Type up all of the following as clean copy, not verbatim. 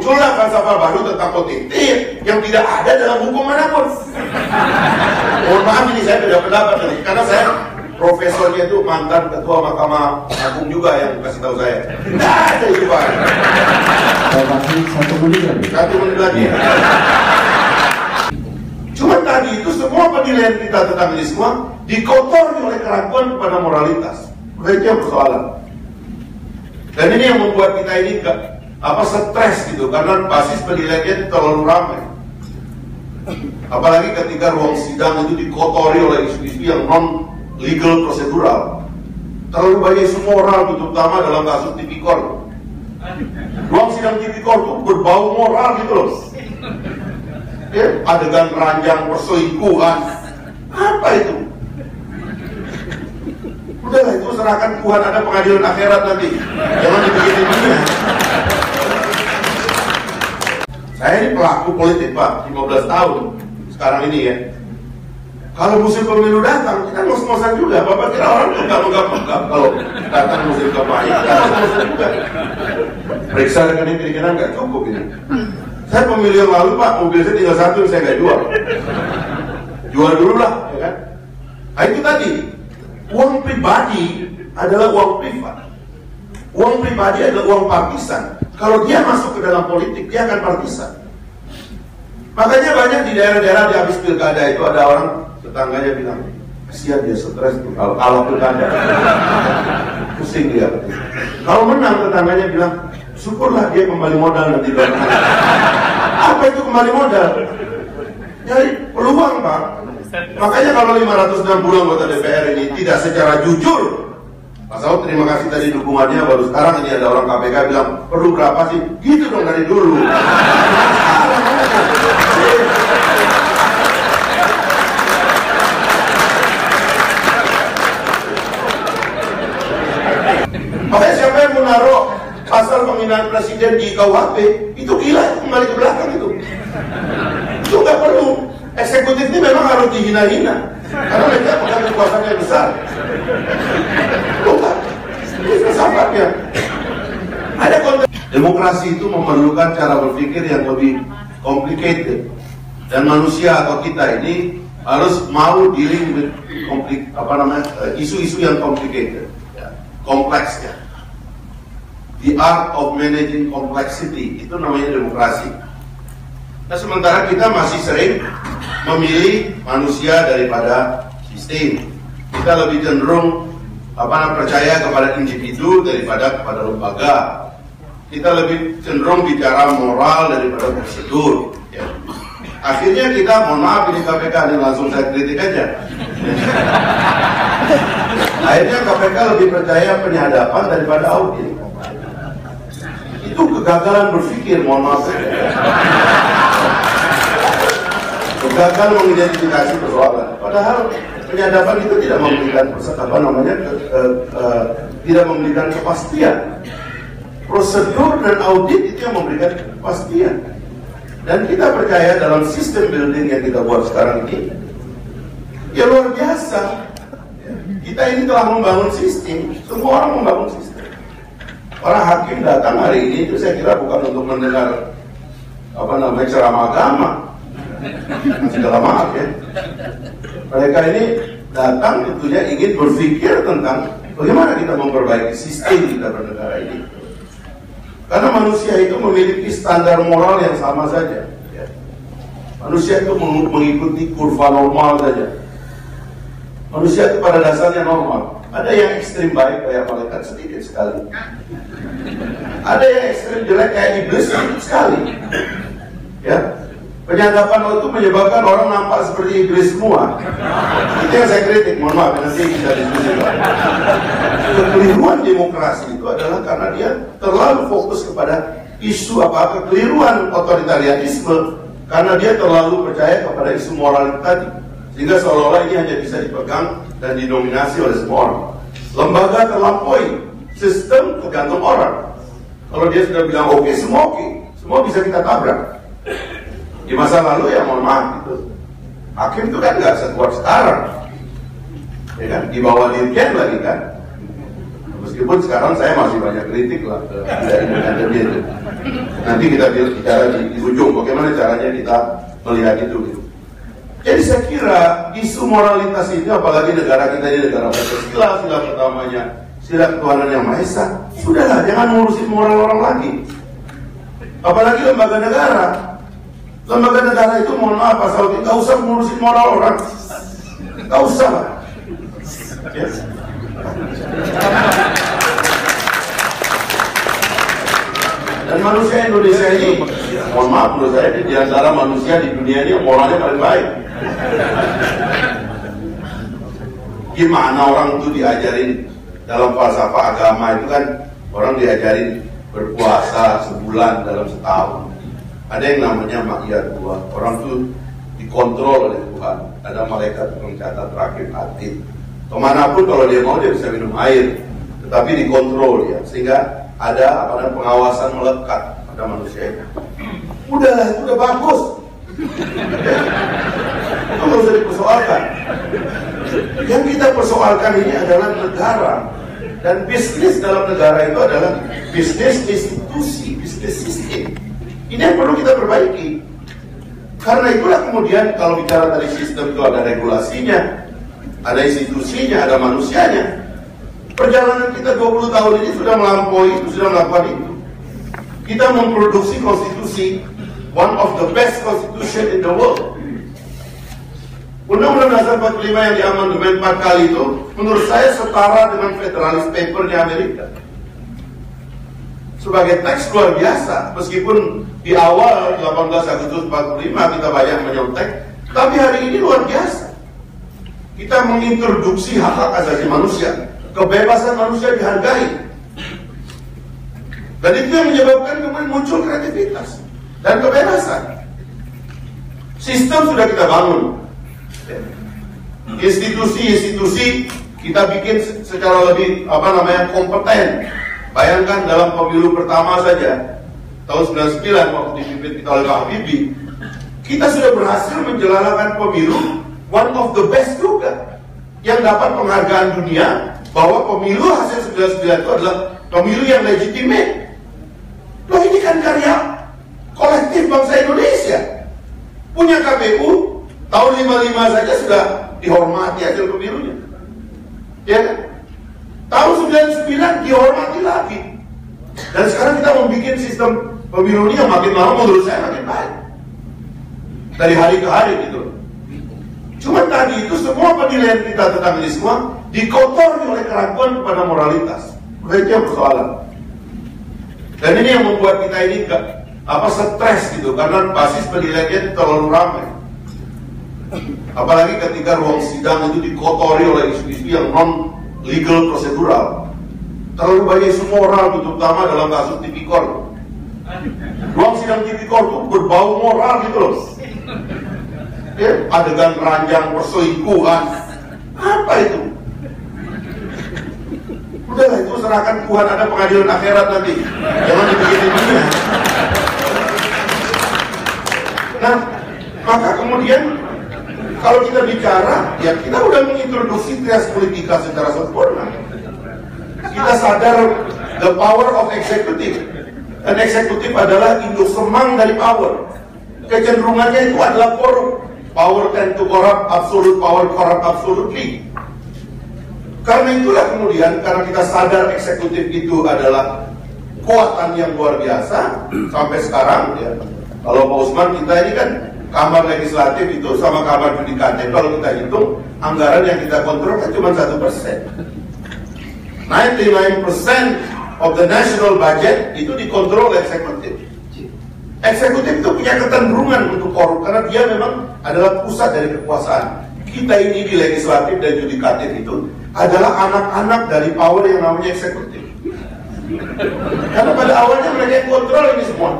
muncullah falsafah baru tentang OTT yang tidak ada dalam hukum manapun. Mohon maaf ini saya beda pendapat nih, karena saya profesornya itu mantan ketua Mahkamah Agung juga yang kasih tahu saya. Tidak ada itu Pak. Satu menit lagi. Cuma tadi itu semua penilaian kita tentang ini semua dikotori oleh keraguan kepada moralitas. Itu yang persoalan. Dan ini yang membuat kita ini stres gitu, karena basis penilaiannya terlalu ramai. Apalagi ketika ruang sidang itu dikotori oleh isu-isu yang non legal prosedural. Terlalu banyak isu moral, terutama dalam kasus tipikor. Ruang sidang tipikor itu berbau moral gitu loh. Ya, adegan ranjang perselingkuhan. Apa itu? Udahlah, itu serahkan Tuhan, ada pengadilan akhirat nanti. Jangan dibikin dunia. Saya ini pelaku politik Pak, 15 tahun sekarang ini ya. Kalau musim pemilu datang, kita ngos-ngosan juga. Bapak kira orang nggak menggap-menggap kalau datang musim kampanye. Kita ngos-ngosan juga. Periksa rekening kiri-kanan nggak cukup ini. Saya pemilu yang lalu Pak, mobil saya tinggal satu yang saya nggak jual. Jual dulu lah, ya kan? Nah itu tadi, uang pribadi adalah uang privat. Uang pribadi adalah uang partisan. Kalau dia masuk ke dalam politik, dia akan partisan. Makanya banyak di daerah-daerah di habis pilkada itu ada orang tetangganya bilang, kasihan dia stres tuh kalau pilkada. Pusing dia. Kalau menang tetangganya bilang, syukurlah dia kembali modal nanti. Apa itu kembali modal? Nyari peluang Pak. Makanya kalau 560 anggota DPR ini tidak secara jujur, Pak Saud terima kasih tadi dukungannya, baru sekarang ini ada orang KPK bilang perlu berapa sih? Gitu dong dari dulu. Makanya siapa yang menaruh pasal penghinaan presiden di KUHP itu gila, kembali ke belakang itu nggak perlu. Eksekutif ini memang harus dihina-hina karena mereka punya kekuasaan yang besar. Bukan, ini filsafatnya. Ada konteks. Demokrasi itu memerlukan cara berpikir yang lebih complicated, dan manusia atau kita ini harus mau dealing with isu-isu yang complicated, ya, kompleks ya. The art of managing complexity, itu namanya demokrasi. Nah sementara kita masih sering memilih manusia daripada sistem. Kita lebih cenderung percaya kepada individu daripada kepada lembaga. Kita lebih cenderung bicara moral daripada prosedur ya. Akhirnya kita, mohon maaf ini KPK ini langsung saya kritik aja. Akhirnya KPK lebih percaya penyadapan daripada audit. Itu kegagalan berpikir, mohon maaf. Gagal mengidentifikasi persoalan. Padahal penyadapan itu tidak memberikan tidak memberikan kepastian. Prosedur dan audit itu yang memberikan kepastian. Dan kita percaya dalam sistem building yang kita buat sekarang ini, ya luar biasa. Kita ini telah membangun sistem. Semua orang membangun sistem. Para hakim datang hari ini itu saya kira bukan untuk mendengar ceramah agama. Segala maaf ya, mereka ini datang tentunya ingin berpikir tentang bagaimana kita memperbaiki sistem kita bernegara ini. Karena manusia itu memiliki standar moral yang sama saja ya. Manusia itu mengikuti kurva normal saja. Manusia itu pada dasarnya normal. Ada yang ekstrim baik kayak malaikat sedikit sekali, ada yang ekstrim jelek kayak iblis sedikit sekali ya. Penyadapan itu menyebabkan orang nampak seperti iblis semua. Itu yang saya kritik, mohon maaf, nanti bisa diskusi. Kekeliruan demokrasi itu adalah karena dia terlalu fokus kepada isu kekeliruan otoritarianisme, karena dia terlalu percaya kepada isu moral tadi, sehingga seolah-olah ini hanya bisa dipegang dan didominasi oleh semua orang. Lembaga terlampaui, sistem tergantung orang. Kalau dia sudah bilang oke, semua bisa kita tabrak. Di masa lalu ya mohon maaf gitu, hakim itu kan nggak sekuat sekarang, ya kan, di bawah dirjen lagi kan, Meskipun sekarang saya masih banyak kritik lah dari independennya itu. Nanti kita bicara di ujung bagaimana caranya kita melihat itu gitu. Jadi saya kira isu moralitas ini, apalagi negara kita ini negara Pancasila, sila pertamanya sila ketuhanan yang Maha Esa, sudahlah jangan ngurusin moral orang lagi. Apalagi lembaga negara. Lembaga negara itu mohon maaf Pak Saudi, nggak usah ngurusin moral orang, nggak usah lah. Ya. Dan manusia Indonesia ini, mohon maaf menurut saya, di antara manusia di dunia ini moralnya paling baik. Gimana orang itu diajarin dalam falsafah agama itu kan, orang diajarin berpuasa sebulan dalam setahun. Ada yang namanya makyat dua, orang itu dikontrol oleh Tuhan. Ada malaikat mencatat terakhir hati. Kemanapun kalau dia mau dia bisa minum air, tetapi dikontrol ya, sehingga ada pengawasan melekat pada manusia itu. Udahlah, itu udah bagus. Itu nggak usah dipersoalkan. Yang kita persoalkan ini adalah negara, dan bisnis dalam negara itu adalah bisnis institusi, bisnis sistem. Ini yang perlu kita perbaiki. Karena itulah kemudian kalau bicara dari sistem itu ada regulasinya, ada institusinya, ada manusianya. Perjalanan kita 20 tahun ini sudah melampaui itu, sudah melakukan itu. Kita memproduksi konstitusi, one of the best constitution in the world. Undang-Undang Dasar 45 yang diamandemen 4 kali itu, menurut saya setara dengan Federalist Paper-nya Amerika. Sebagai teks luar biasa, meskipun di awal 18 Agustus 45 kita banyak menyontek, tapi hari ini luar biasa. Kita mengintroduksi hak-hak asasi manusia, kebebasan manusia dihargai. Dan itu yang menyebabkan kemudian muncul kreativitas dan kebebasan. Sistem sudah kita bangun. Institusi-institusi kita bikin secara lebih kompeten. Bayangkan dalam pemilu pertama saja tahun 99 waktu dipimpin kita oleh Pak Habibie, kita sudah berhasil menjalankan pemilu one of the best juga, yang dapat penghargaan dunia bahwa pemilu hasil 99 itu adalah pemilu yang legitimate. Loh, ini kan karya kolektif bangsa Indonesia. Punya KPU tahun 55 saja sudah dihormati hasil pemilunya, ya kan? Tahun 99 dihormati lagi. Dan sekarang kita membuat sistem pemilu ini yang makin lama menurut saya makin baik. Dari hari ke hari gitu. Cuma tadi itu semua penilaian kita tentang ini semua dikotori oleh keraguan kepada moralitas. Itu yang persoalan. Dan ini yang membuat kita ini stres gitu, karena basis penilaiannya terlalu ramai. Apalagi ketika ruang sidang itu dikotori oleh isu-isu yang non legal prosedural. Terlalu banyak isu moral, terutama dalam kasus tipikor. Ruang sidang tipikor itu berbau moral gitu loh. Ya, adegan ranjang perselingkuhan. Apa itu? Udahlah, itu serahkan Tuhan, ada pengadilan akhirat nanti. Jangan dibikin dunia. Nah, maka kemudian kalau kita bicara, ya kita udah mengintroduksi trias politika secara sempurna. Kita sadar the power of executive. Dan eksekutif adalah induk semang dari power. Kecenderungannya itu adalah korup. Power tend to corrupt, absolute power corrupt absolutely. Karena itulah kemudian, karena kita sadar eksekutif itu adalah kekuatan yang luar biasa, sampai sekarang ya, kalau Pak Usman, kita ini kan kamar legislatif itu sama kamar yudikatif, kalau kita hitung anggaran yang kita kontrol kan cuma 1%. 99% of the national budget itu dikontrol eksekutif. Eksekutif itu punya kecenderungan untuk korup karena dia memang adalah pusat dari kekuasaan. Kita ini di legislatif dan yudikatif itu adalah anak-anak dari power yang namanya eksekutif. Karena pada awalnya mereka yang kontrol ini semua.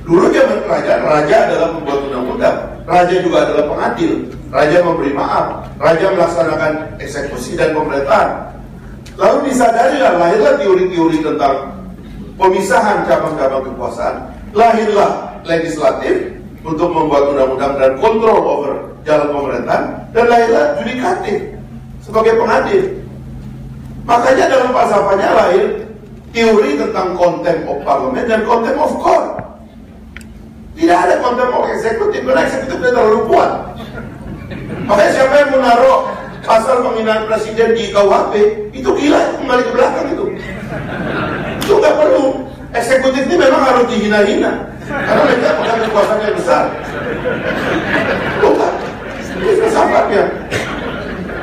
Dulu zaman kerajaan, raja adalah pembuat undang-undang, raja juga adalah pengadil, raja memberi maaf, raja melaksanakan eksekusi dan pemerintahan. Lalu disadarilah, lahirlah teori-teori tentang pemisahan cabang-cabang kekuasaan, lahirlah legislatif untuk membuat undang-undang dan kontrol over jalan pemerintahan, dan lahirlah yudikatif sebagai pengadil. Makanya dalam falsafahnya lahir teori tentang contempt of parliament dan contempt of court. Tidak ada contempt of eksekutif, karena eksekutif sudah terlalu kuat. Makanya siapa yang menaruh pasal penghinaan presiden di KUHP, itu gila, itu kembali ke belakang itu. Itu nggak perlu. Eksekutif ini memang harus dihina-hina, karena mereka punya kekuasaan yang besar. Bukan, itu filsafatnya.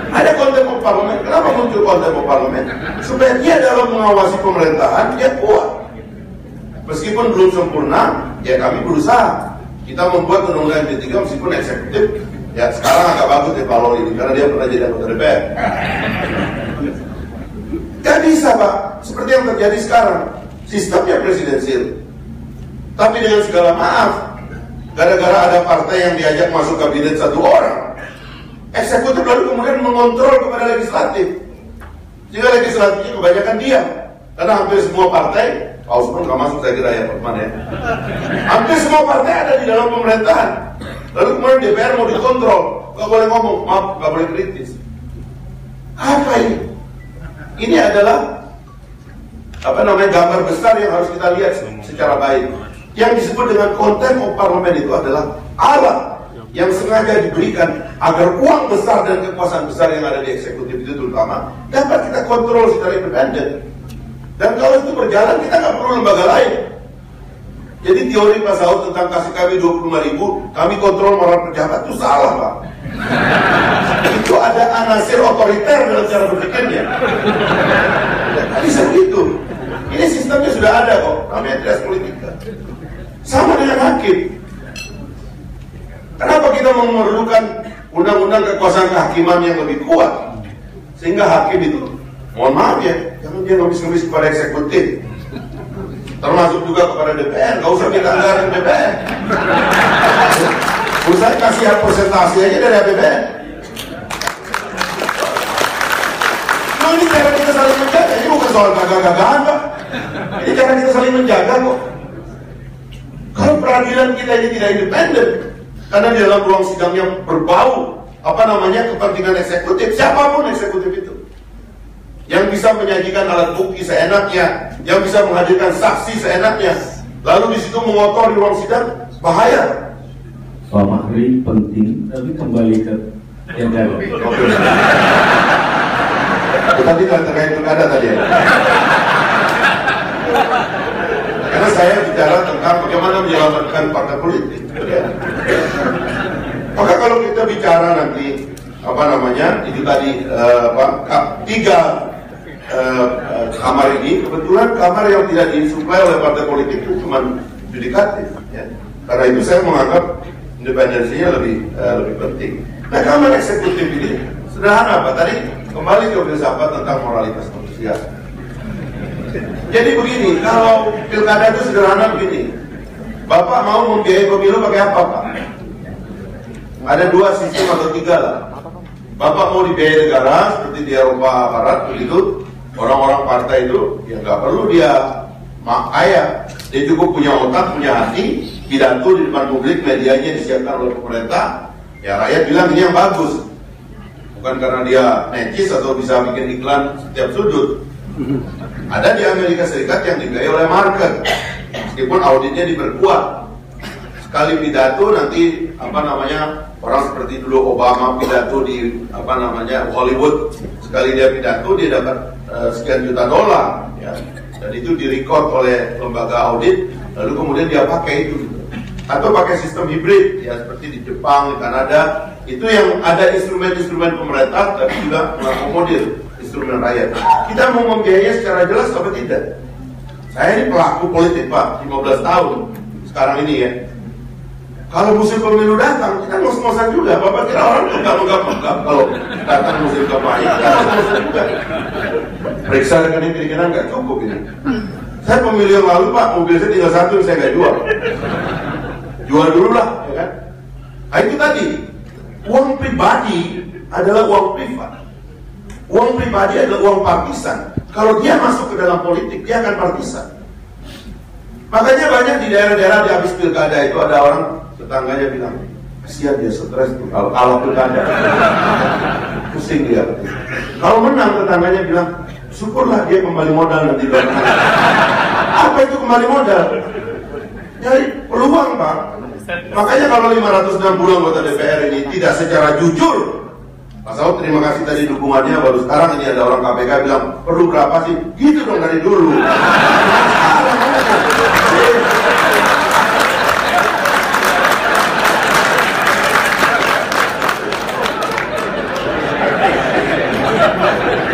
Ada contempt of parliament. Kenapa muncul contempt of parliament? Supaya dia dalam mengawasi pemerintahan, dia kuat. Meskipun belum sempurna, ya kami berusaha. Kita membuat undang-undang MP3 meskipun eksekutif. Ya sekarang agak bagus di Pak ini, karena dia pernah jadi anggota DPR. Gak bisa Pak, seperti yang terjadi sekarang. Sistemnya presidensil. Tapi dengan segala maaf, gara-gara ada partai yang diajak masuk kabinet satu orang, eksekutif lalu kemudian mengontrol kepada legislatif. Sehingga legislatifnya kebanyakan diam. Karena hampir semua partai, Pak Usman nggak masuk saya kira ya Pak Usman ya. Hampir semua partai ada di dalam pemerintahan. Lalu kemudian DPR mau dikontrol, nggak boleh ngomong, maaf, nggak boleh kritis. Apa ini? Ini adalah gambar besar yang harus kita lihat secara baik. Yang disebut dengan contempt of parliament itu adalah alat yang sengaja diberikan agar uang besar dan kekuasaan besar yang ada di eksekutif itu terutama dapat kita kontrol secara independen. Dan kalau itu berjalan, kita nggak perlu lembaga lain. Jadi teori Pak Saud tentang kasih kami 25.000, kami kontrol moral pejabat itu salah Pak. Itu ada anasir otoriter dalam cara berpikirnya. Tidak bisa begitu. Ini sistemnya sudah ada kok, namanya trias politika. Sama dengan hakim. Kenapa kita memerlukan undang-undang kekuasaan kehakiman yang lebih kuat? Sehingga hakim itu, mohon maaf ya, jangan dia ngemis-ngemis kepada eksekutif. Termasuk juga kepada DPR, gak usah kita anggaran DPR. Usah kasih persentase aja dari APBN. Nah, ini cara kita saling menjaga, ini bukan soal gagah-gagahan Pak. Ini cara kita saling menjaga kok. Kalau peradilan kita ini tidak independen, karena di dalam ruang sidangnya berbau kepentingan eksekutif, siapapun eksekutif itu yang bisa menyajikan alat bukti seenaknya, yang bisa menghadirkan saksi seenaknya, lalu di situ mengotori ruang sidang, bahaya. Pak Mahri penting, tapi kembali ke yang tadi. Tadi terkait pilkada tadi ya. Karena saya bicara tentang bagaimana menyelamatkan partai politik. Maka kalau kita bicara nanti itu tadi tiga kamar ini, kebetulan kamar yang tidak disuplai oleh partai politik itu cuma yudikatif. Ya. Karena itu saya menganggap independensinya lebih penting. Nah, kamar eksekutif ini sederhana Pak. Tadi kembali ke filsafat tentang moralitas manusia. Jadi begini, kalau pilkada itu sederhana begini. Bapak mau membiayai pemilu pakai apa Pak? Ada dua sistem atau tiga lah. Bapak mau dibiayai negara seperti di Eropa Barat begitu. Orang-orang partai itu ya nggak perlu dia kaya, dia cukup punya otak, punya hati, pidato di depan publik, medianya disiapkan oleh pemerintah. Ya rakyat bilang ini yang bagus. Bukan karena dia necis atau bisa bikin iklan setiap sudut. Ada di Amerika Serikat yang dibiayai oleh market, meskipun auditnya diperkuat. Sekali pidato nanti orang seperti dulu Obama pidato di Hollywood, sekali dia pidato dia dapat sekian juta dolar, ya. Dan itu direcord oleh lembaga audit, lalu kemudian dia pakai itu. Atau pakai sistem hibrid, ya seperti di Jepang, di Kanada, itu yang ada instrumen-instrumen pemerintah tapi juga mengakomodir instrumen rakyat. Kita mau membiayai secara jelas atau tidak? Saya ini pelaku politik Pak, 15 tahun sekarang ini ya. Kalau musim pemilu datang, kita ngos-ngosan juga. Bapak kira orang menggap-menggap kalau datang musim kampanye, kita ngos-ngosan juga. Periksa rekening kiri-kanan nggak cukup ini. Saya pemilu yang lalu Pak, mobil saya tinggal satu yang saya nggak jual. Jual dulu lah, ya kan? Nah itu tadi, uang pribadi adalah uang privat. Uang pribadi adalah uang partisan. Kalau dia masuk ke dalam politik, dia akan partisan. Makanya banyak di daerah-daerah di habis pilkada itu ada orang tetangganya bilang, Kasihan dia stres tuh, kalau kalah pilkada pusing dia. Kalau menang tetangganya bilang, syukurlah dia kembali modal nanti belakangan. Apa itu kembali modal? Nyari peluang, Pak. Makanya kalau 560 anggota DPR ini tidak secara jujur, Pak Saud terima kasih tadi dukungannya, baru sekarang ini ada orang KPK bilang perlu berapa sih? Gitu dong dari dulu.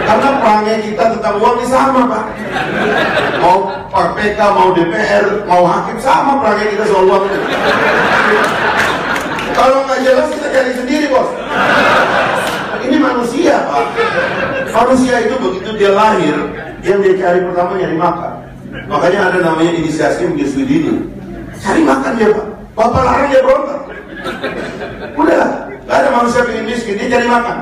Karena perangai kita tentang uang ini sama, Pak. Mau KPK, mau DPR, mau hakim, sama perangai kita soal uang itu. Kalau nggak jelas kita cari sendiri, bos. Ini manusia, Pak. Manusia itu begitu dia lahir, yang dia cari pertama nyari makan. Makanya ada namanya inisiasi menyusui dini. Cari makan dia, Pak. Bapak larang dia berontak. Udah, nggak ada manusia pengen miskin, dia cari makan.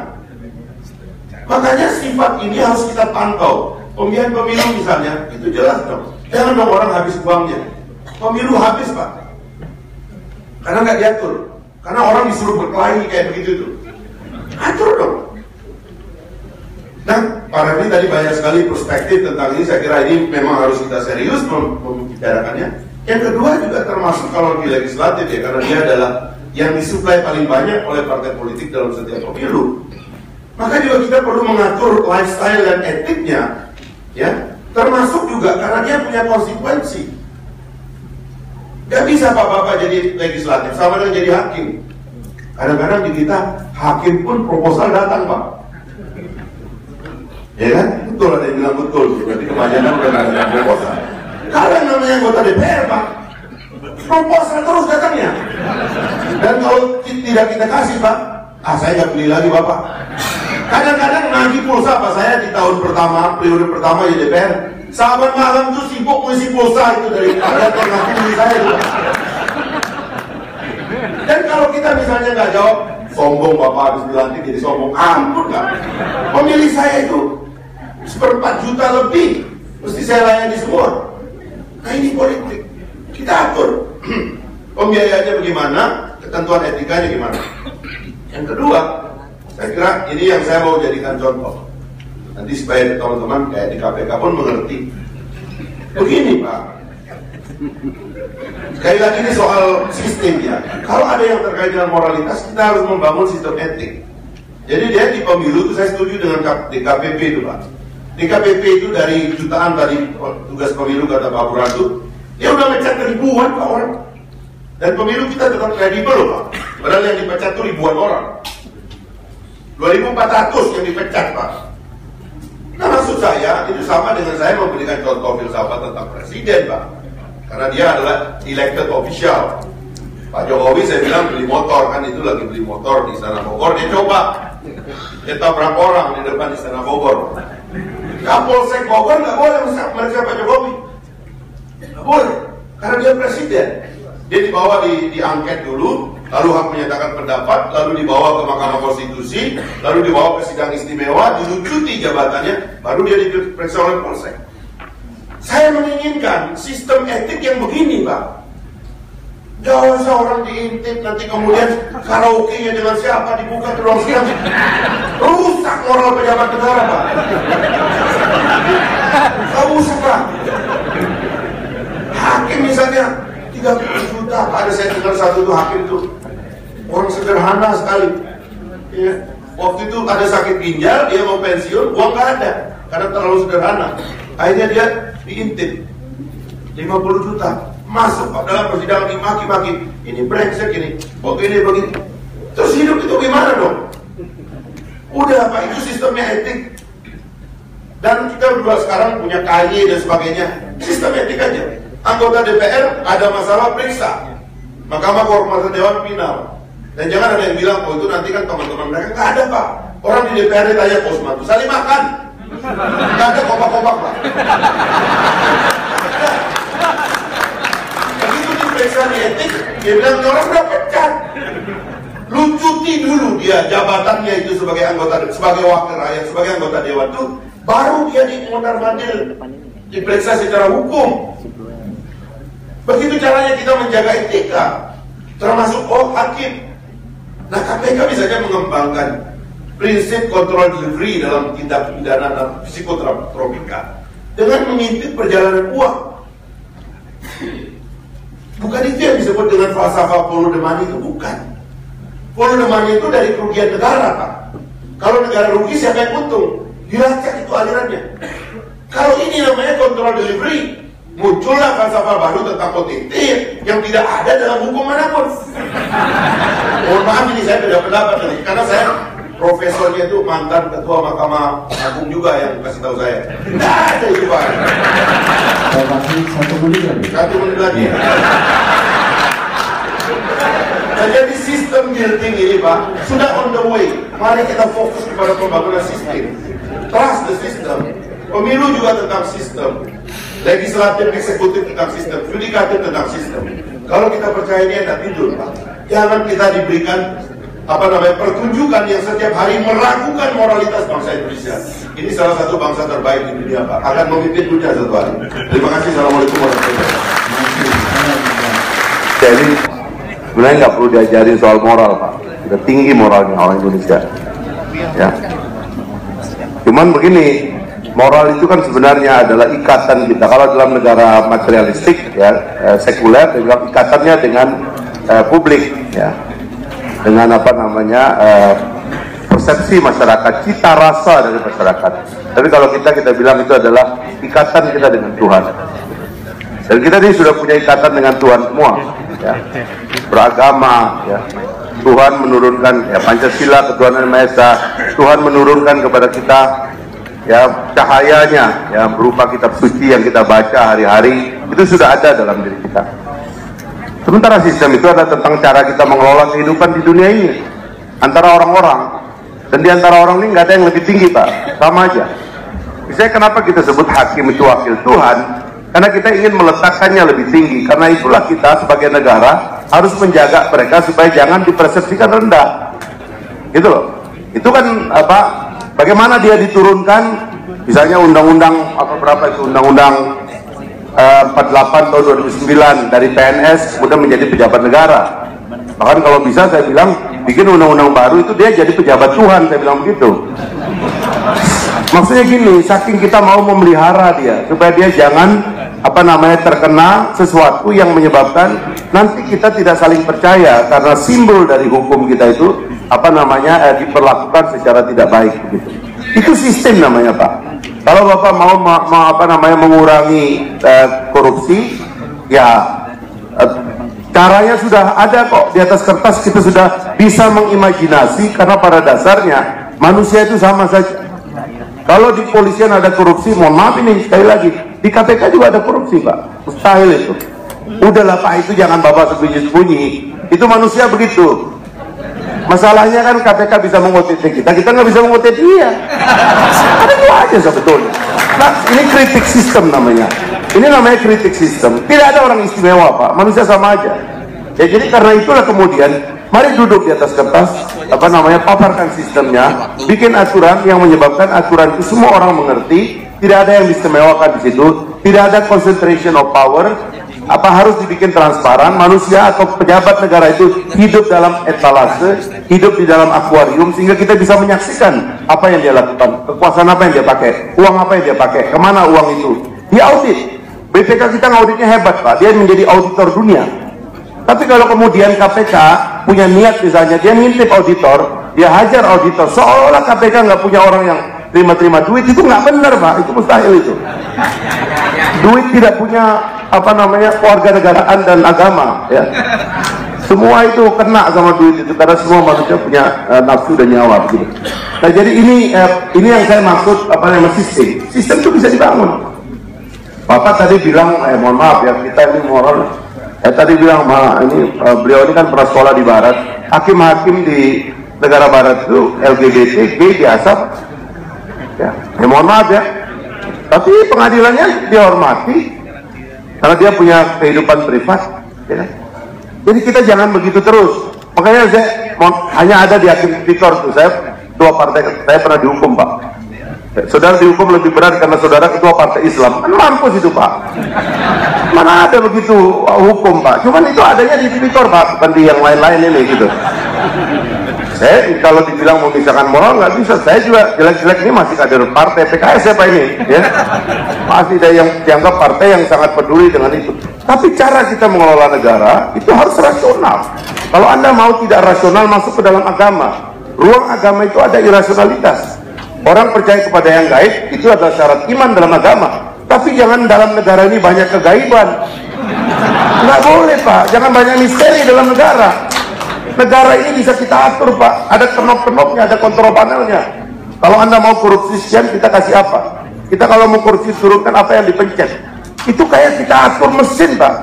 Makanya sifat ini harus kita pantau. Pemilihan pemilu misalnya, itu jelas dong. Jangan dong orang habis uangnya. Pemilu habis, Pak. Karena nggak diatur. Karena orang disuruh berkelahi kayak begitu tuh. Atur dong. Nah, Pak Refli tadi banyak sekali perspektif tentang ini. Saya kira ini memang harus kita serius membicarakannya. Yang kedua juga termasuk kalau di legislatif ya, karena dia adalah yang disuplai paling banyak oleh partai politik dalam setiap pemilu. Maka juga kita perlu mengatur lifestyle dan etiknya, ya. Termasuk juga karena dia punya konsekuensi. Gak bisa Bapak jadi legislatif sama dengan jadi hakim. Kadang-kadang di kita hakim pun proposal datang, Pak. Ya kan? Betul, ada yang bilang betul. Berarti kebanyakan udah gak ada proposal. Kalau yang namanya anggota DPR, Pak, proposal terus datangnya. Dan kalau tidak kita kasih, Pak, saya nggak beli lagi, Bapak. Kadang-kadang nagih pulsa, Pak, saya di tahun pertama, periode pertama di DPR, sahabat malam tuh sibuk ngisi pulsa itu dari kantor nagih beli saya itu. Dan kalau kita misalnya nggak jawab, sombong Bapak habis dilantik jadi sombong, ampun nggak. Pemilih saya itu 1/4 juta lebih, mesti saya layani semua. Nah ini politik, kita atur. Pembiayaannya bagaimana, ketentuan etikanya gimana. Yang kedua, saya kira ini yang saya mau jadikan contoh. Nanti supaya teman-teman kayak di KPK pun mengerti. Begini, Pak. Sekali lagi ini soal sistem ya. Kalau ada yang terkait dengan moralitas, kita harus membangun sistem etik. Jadi dia di pemilu itu saya setuju dengan DKPP itu, Pak. DKPP itu dari jutaan tadi tugas pemilu kata Pak Buratu, dia udah mecat ribuan Pak orang. Dan pemilu kita tetap kredibel loh, Pak. Padahal yang dipecat itu ribuan orang. 2.400 yang dipecat, Pak. Nah maksud saya, itu sama dengan saya memberikan contoh filsafat tentang presiden, Pak. Karena dia adalah elected official. Pak Jokowi saya bilang beli motor, kan itu lagi beli motor di Istana Bogor. Dia coba, dia tabrak orang di depan Istana Bogor. Kapolsek Bogor nggak boleh meriksa Pak Jokowi. Nggak boleh, karena dia presiden. Dia dibawa diangket dulu, lalu hak menyatakan pendapat, lalu dibawa ke Mahkamah Konstitusi, lalu dibawa ke sidang istimewa, dilucuti jabatannya, baru dia diperiksa oleh Polsek. Saya menginginkan sistem etik yang begini, Pak. Jangan seorang diintip, nanti kemudian karaoke-nya dengan siapa dibuka ke ruang sidang. Rusak moral pejabat negara, Pak. Gak usah, Pak. Hakim misalnya 30 juta, Pak. Ada saya dengar satu tuh hakim tuh orang sederhana sekali. Ya. Waktu itu ada sakit ginjal, dia mau pensiun, uang gak ada karena terlalu sederhana. Akhirnya dia diintip 50 juta. Masuk Pak dalam persidangan dimaki-maki. Ini brengsek ini, begini. Terus hidup itu gimana dong? Udah Pak, itu sistemnya etik. Dan kita berdua sekarang punya KY dan sebagainya. Sistem etik aja. Anggota DPR ada masalah periksa. Mahkamah Kehormatan Dewan final. Dan jangan ada yang bilang, oh itu nanti kan teman-teman mereka. Nggak ada Pak. Orang di DPR ditanya Osman tuh saling makan. Nggak ada kompak-kompak Pak. Begitu diperiksa di etik, dia bilang orang udah pecat. Lucuti dulu dia jabatannya itu sebagai anggota, sebagai wakil rakyat, sebagai anggota dewan tuh, baru dia dimondar-mandir, diperiksa secara hukum. Begitu caranya kita menjaga etika, termasuk hakim. Nah, KPK misalnya mengembangkan prinsip kontrol delivery dalam tindak pidana dan psikotropika dengan mengintip perjalanan uang. Bukan itu yang disebut dengan falsafah follow the money, itu bukan. Follow the money itu dari kerugian negara, Pak. Kalau negara rugi, siapa yang untung? Dilacak itu alirannya. Kalau ini namanya kontrol delivery, muncullah falsafah baru tentang OTT yang tidak ada dalam hukum manapun. Mohon maaf ini saya beda pendapat nih, karena saya profesornya itu mantan ketua Mahkamah Agung juga yang kasih tahu saya. Tidak ada itu, Pak. Saya kasih 1 menit lagi. 1 menit lagi. Nah, jadi sistem building ini, Pak, sudah on the way. Mari kita fokus kepada pembangunan sistem. Trust the system. Pemilu juga tentang sistem. Legislatif, eksekutif tentang sistem. Yudikatif tentang sistem. Kalau kita percaya ini enak tidur, Pak. Jangan kita diberikan pertunjukan yang setiap hari meragukan moralitas bangsa Indonesia. Ini salah satu bangsa terbaik di dunia, Pak. Akan memimpin dunia satu hari. Terima kasih. Assalamualaikum warahmatullahi wabarakatuh. Jadi sebenarnya nggak perlu diajarin soal moral, Pak. Sudah tinggi moralnya orang Indonesia. Ya. Cuman begini, moral itu kan sebenarnya adalah ikatan kita. Kalau dalam negara materialistik, ya, sekuler, ikatannya dengan publik, ya. Dengan persepsi masyarakat, cita rasa dari masyarakat. Tapi kalau kita bilang itu adalah ikatan kita dengan Tuhan. Dan kita ini sudah punya ikatan dengan Tuhan semua, ya. Beragama, ya. Tuhan menurunkan, ya, Pancasila, ketuhanan Maha Esa. Tuhan menurunkan kepada kita, ya, cahayanya, ya, berupa kitab suci yang kita baca hari-hari. Itu sudah ada dalam diri kita. Sementara sistem itu adalah tentang cara kita mengelola kehidupan di dunia ini antara orang-orang, dan di antara orang ini nggak ada yang lebih tinggi, Pak, sama aja. Misalnya kenapa kita sebut hakim itu wakil Tuhan? Karena kita ingin meletakkannya lebih tinggi. Karena itulah kita sebagai negara harus menjaga mereka supaya jangan dipersepsikan rendah, gitu loh. Itu kan bagaimana dia diturunkan, misalnya undang-undang undang-undang 48 tahun 2009 dari PNS kemudian menjadi pejabat negara. Bahkan kalau bisa saya bilang bikin undang-undang baru itu dia jadi pejabat Tuhan, saya bilang begitu. Maksudnya gini, saking kita mau memelihara dia supaya dia jangan terkena sesuatu yang menyebabkan nanti kita tidak saling percaya karena simbol dari hukum kita itu diperlakukan secara tidak baik begitu. Itu sistem namanya, Pak. Kalau Bapak mau mengurangi korupsi, ya caranya sudah ada kok di atas kertas. Kita sudah bisa mengimajinasi karena pada dasarnya manusia itu sama saja. Kalau di polisian ada korupsi, mohon maaf ini sekali lagi, di KPK juga ada korupsi, Pak. Mustahil itu. Udahlah, Pak, itu jangan Bapak sembunyi-sembunyi. Itu manusia begitu. Masalahnya kan KPK bisa meng-OTT kita nggak bisa meng-OTT dia. Ada itu aja sebetulnya. Nah, ini kritik sistem namanya. Ini namanya kritik sistem. Tidak ada orang istimewa, Pak. Manusia sama aja. Ya, jadi karena itulah kemudian mari duduk di atas kertas, paparkan sistemnya, bikin aturan yang menyebabkan aturan itu semua orang mengerti, tidak ada yang diistimewakan di situ, tidak ada concentration of power. Harus dibikin transparan, manusia atau pejabat negara itu hidup dalam etalase, hidup di dalam akuarium, sehingga kita bisa menyaksikan apa yang dia lakukan, kekuasaan apa yang dia pakai, uang apa yang dia pakai, kemana uang itu, diaudit. BPK kita ngauditnya hebat, Pak, dia menjadi auditor dunia. Tapi kalau kemudian KPK punya niat misalnya, dia ngintip auditor, dia hajar auditor, seolah-olah KPK nggak punya orang yang terima-terima duit, itu nggak benar, Pak, itu mustahil itu. Duit tidak punya kewarganegaraan dan agama, ya. Semua itu kena sama duit itu karena semua manusia punya nafsu dan nyawa begitu. Nah, jadi ini yang saya maksud sistem. Sistem itu bisa dibangun. Bapak tadi bilang, mohon maaf ya, kita ini moral. Tadi bilang, beliau ini kan pernah sekolah di Barat. Hakim-hakim di negara Barat itu LGBT, gay diasap. Ya, mohon maaf ya. Tapi pengadilannya dihormati karena dia punya kehidupan privat, ya. Jadi kita jangan begitu terus. Makanya saya hanya ada di hakim tipikor tuh. Saya ketua partai, saya pernah dihukum, Pak. Saudara dihukum lebih berat karena saudara ketua partai Islam. Kan mampus itu, Pak. Mana ada begitu hukum, Pak. Cuman itu adanya di tipikor, Pak, bukan di yang lain-lain ini gitu. Saya kalau dibilang memisahkan moral nggak bisa. Saya juga jelek-jelek ini masih kader partai PKS apa ini, ya. Masih ada yang dianggap partai yang sangat peduli dengan itu. Tapi cara kita mengelola negara itu harus rasional. Kalau Anda mau tidak rasional masuk ke dalam agama, ruang agama itu ada irasionalitas. Orang percaya kepada yang gaib itu adalah syarat iman dalam agama. Tapi jangan dalam negara ini banyak kegaiban. Nggak boleh, Pak. Jangan banyak misteri dalam negara. Negara ini bisa kita atur, Pak. Ada kenop-kenopnya, ada kontrol panelnya. Kalau Anda mau korupsi sekian, kita kasih apa? Kita kalau mau korupsi turunkan apa yang dipencet. Itu kayak kita atur mesin, Pak.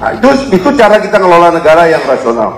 Nah, itu cara kita ngelola negara yang rasional.